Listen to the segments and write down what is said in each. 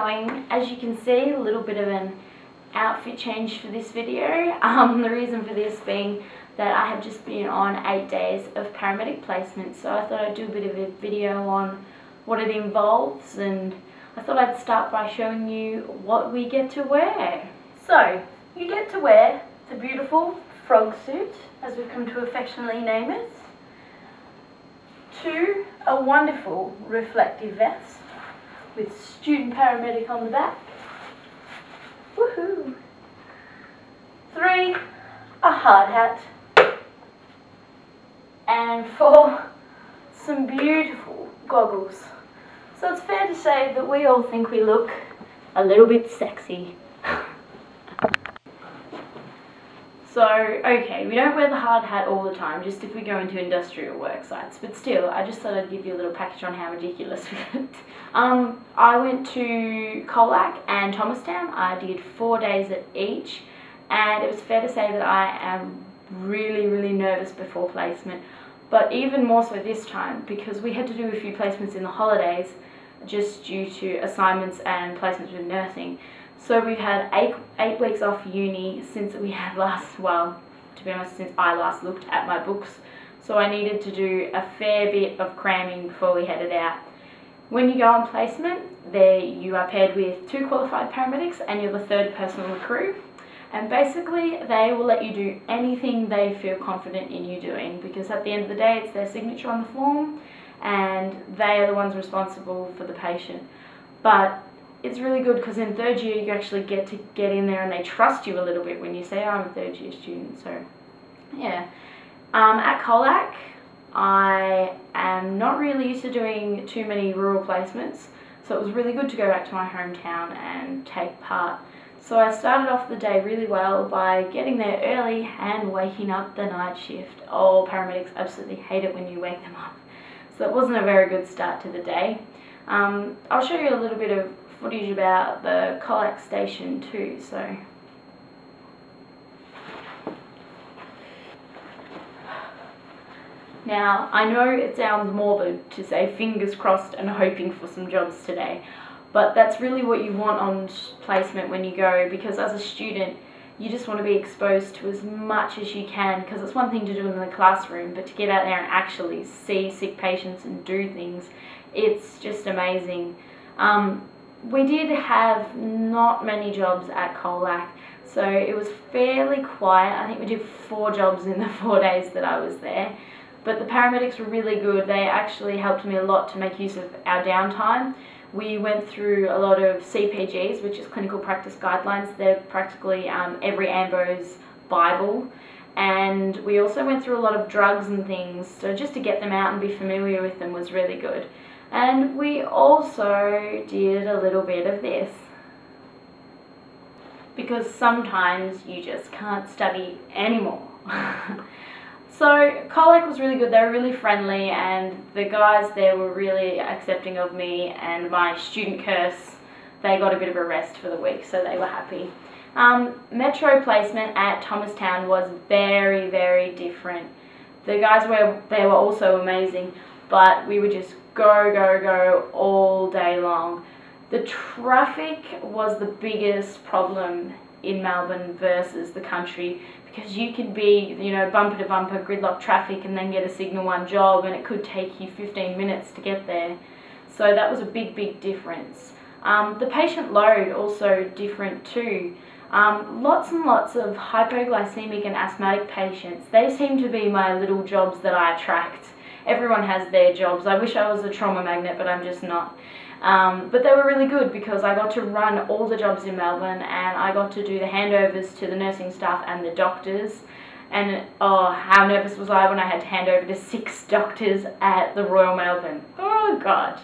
going. As you can see, a little bit of an outfit change for this video. The reason for this being that I have just been on 8 days of paramedic placement, so I thought I'd do a bit of a video on what it involves, and I thought I'd start by showing you what we get to wear. So, you get to wear the beautiful frog suit, as we've come to affectionately name it, to a wonderful reflective vest with student paramedic on the back. Woohoo! 3, a hard hat. And 4, some beautiful goggles. So it's fair to say that we all think we look a little bit sexy. So, okay, we don't wear the hard hat all the time, just if we go into industrial work sites, but still, I just thought I'd give you a little package on how ridiculous we looked. I went to Colac and Thomastown. I did 4 days at each, and it was fair to say that I am really nervous before placement, but even more so this time, because we had to do a few placements in the holidays, just due to assignments and placements with nursing. So we've had eight weeks off uni since we had to be honest, since I last looked at my books. So I needed to do a fair bit of cramming before we headed out. When you go on placement, there you are paired with 2 qualified paramedics and you're the 3rd person on the crew. And basically they will let you do anything they feel confident in you doing, because at the end of the day it's their signature on the form and they are the ones responsible for the patient. But it's really good because in 3rd year you actually get to get in there and they trust you a little bit when you say, oh, I'm a 3rd year student. So yeah, at Colac I am not really used to doing too many rural placements, so it was really good to go back to my hometown and take part. So I started off the day really well by getting there early and waking up the night shift. Oh, paramedics absolutely hate it when you wake them up. So it wasn't a very good start to the day. I'll show you a little bit of footage about the Colac station too. So now I know it sounds morbid to say fingers crossed and hoping for some jobs today, but that's really what you want on placement when you go, because as a student you just want to be exposed to as much as you can, because it's one thing to do in the classroom, but to get out there and actually see sick patients and do things, it's just amazing. We did have not many jobs at Colac, so it was fairly quiet. I think we did 4 jobs in the 4 days that I was there, but the paramedics were really good. They actually helped me a lot to make use of our downtime. We went through a lot of CPGs, which is clinical practice guidelines. They're practically every AMBO's Bible. And we also went through a lot of drugs and things, so just to get them out and be familiar with them was really good. And we also did a little bit of this, because sometimes you just can't study anymore. So Colac was really good. They were really friendly, and the guys there were really accepting of me and my student curse. They got a bit of a rest for the week, so they were happy. Metro placement at Thomastown was very different. The guys they were also amazing, but we would just go all day long. The traffic was the biggest problem in Melbourne versus the country, because you could be, you know, bumper to bumper gridlock traffic and then get a Signal 1 job, and it could take you 15 minutes to get there. So that was a big difference. The patient load also different too. Lots and lots of hypoglycemic and asthmatic patients. They seem to be my little jobs that I attract. Everyone has their jobs. I wish I was a trauma magnet, but I'm just not. But they were really good because I got to run all the jobs in Melbourne, and I got to do the handovers to the nursing staff and the doctors. And oh, how nervous was I when I had to hand over to 6 doctors at the Royal Melbourne. Oh God.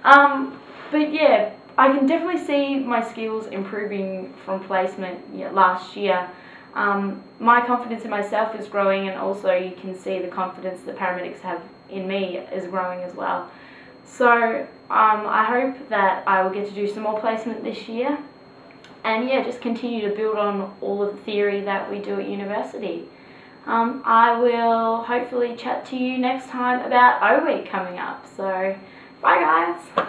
But yeah, I can definitely see my skills improving from placement last year. My confidence in myself is growing, and also you can see the confidence that paramedics have in me is growing as well. So I hope that I will get to do some more placement this year, and yeah, just continue to build on all of the theory that we do at university. I will hopefully chat to you next time about O Week coming up. So bye guys.